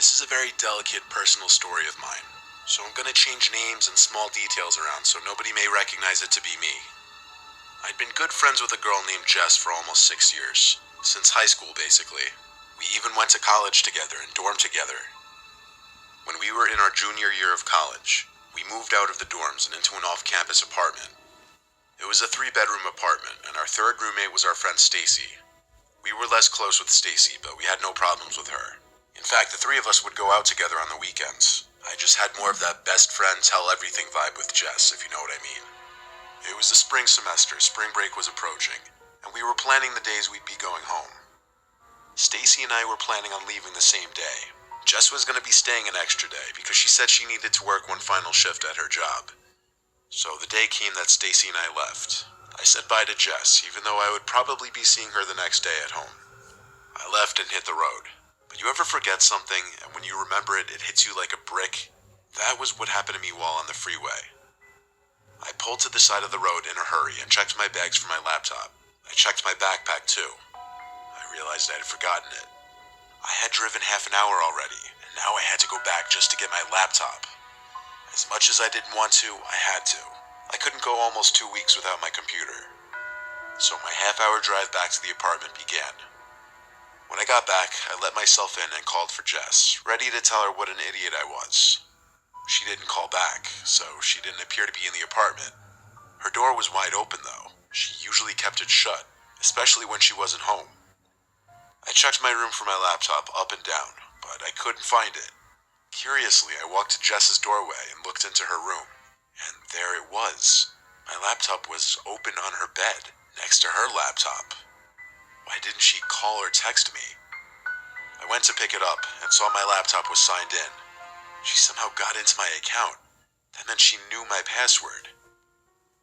This is a very delicate personal story of mine, so I'm gonna change names and small details around so nobody may recognize it to be me. I'd been good friends with a girl named Jess for almost 6 years, since high school basically. We even went to college together and dormed together. When we were in our junior year of college, we moved out of the dorms and into an off-campus apartment. It was a 3-bedroom apartment, and our third roommate was our friend Stacy. We were less close with Stacy, but we had no problems with her. In fact, the three of us would go out together on the weekends. I just had more of that best friend tell everything vibe with Jess, if you know what I mean. It was the spring semester, spring break was approaching, and we were planning the days we'd be going home. Stacy and I were planning on leaving the same day. Jess was going to be staying an extra day because she said she needed to work one final shift at her job. So the day came that Stacy and I left. I said bye to Jess, even though I would probably be seeing her the next day at home. I left and hit the road. But you ever forget something, and when you remember it, it hits you like a brick? That was what happened to me while on the freeway. I pulled to the side of the road in a hurry and checked my bags for my laptop. I checked my backpack too. I realized I had forgotten it. I had driven half an hour already, and now I had to go back just to get my laptop. As much as I didn't want to, I had to. I couldn't go almost 2 weeks without my computer. So my half-hour drive back to the apartment began. When I got back, I let myself in and called for Jess, ready to tell her what an idiot I was. She didn't call back, so she didn't appear to be in the apartment. Her door was wide open though. She usually kept it shut, especially when she wasn't home. I checked my room for my laptop up and down, but I couldn't find it. Curiously, I walked to Jess's doorway and looked into her room, and there it was. My laptop was open on her bed, next to her laptop. Why didn't she call or text me? I went to pick it up and saw my laptop was signed in. She somehow got into my account, and then she knew my password.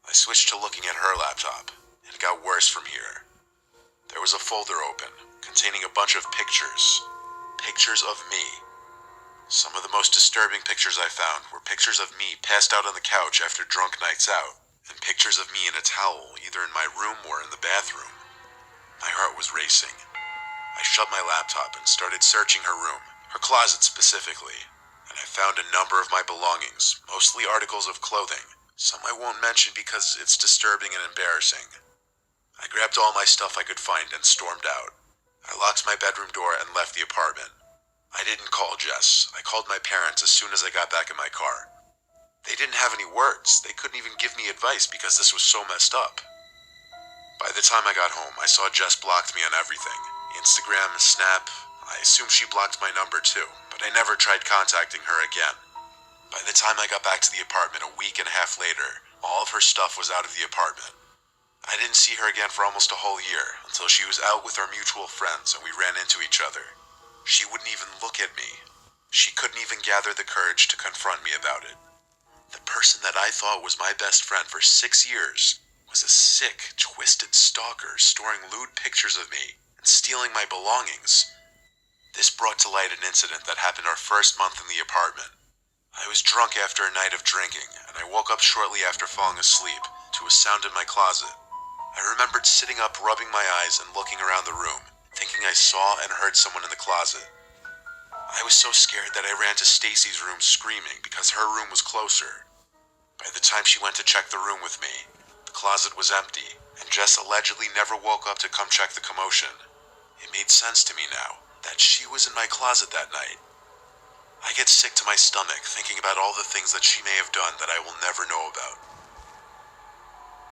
I switched to looking at her laptop, and it got worse from here. There was a folder open, containing a bunch of pictures. Pictures of me. Some of the most disturbing pictures I found were pictures of me passed out on the couch after drunk nights out, and pictures of me in a towel, either in my room or in the bathroom. My heart was racing. I shut my laptop and started searching her room, her closet specifically, and I found a number of my belongings, mostly articles of clothing. Some I won't mention because it's disturbing and embarrassing. I grabbed all my stuff I could find and stormed out. I locked my bedroom door and left the apartment. I didn't call Jess. I called my parents as soon as I got back in my car. They didn't have any words. They couldn't even give me advice because this was so messed up. By the time I got home, I saw Jess blocked me on everything. Instagram, Snap. I assume she blocked my number too, but I never tried contacting her again. By the time I got back to the apartment a week and a half later, all of her stuff was out of the apartment. I didn't see her again for almost a whole year, until she was out with our mutual friends and we ran into each other. She wouldn't even look at me. She couldn't even gather the courage to confront me about it. The person that I thought was my best friend for 6 years was a sick, twisted stalker storing lewd pictures of me and stealing my belongings. This brought to light an incident that happened our first month in the apartment. I was drunk after a night of drinking, and I woke up shortly after falling asleep to a sound in my closet. I remembered sitting up, rubbing my eyes and looking around the room, thinking I saw and heard someone in the closet. I was so scared that I ran to Stacy's room screaming because her room was closer. By the time she went to check the room with me, the closet was empty, and Jess allegedly never woke up to come check the commotion. It made sense to me now that she was in my closet that night. I get sick to my stomach thinking about all the things that she may have done that I will never know about.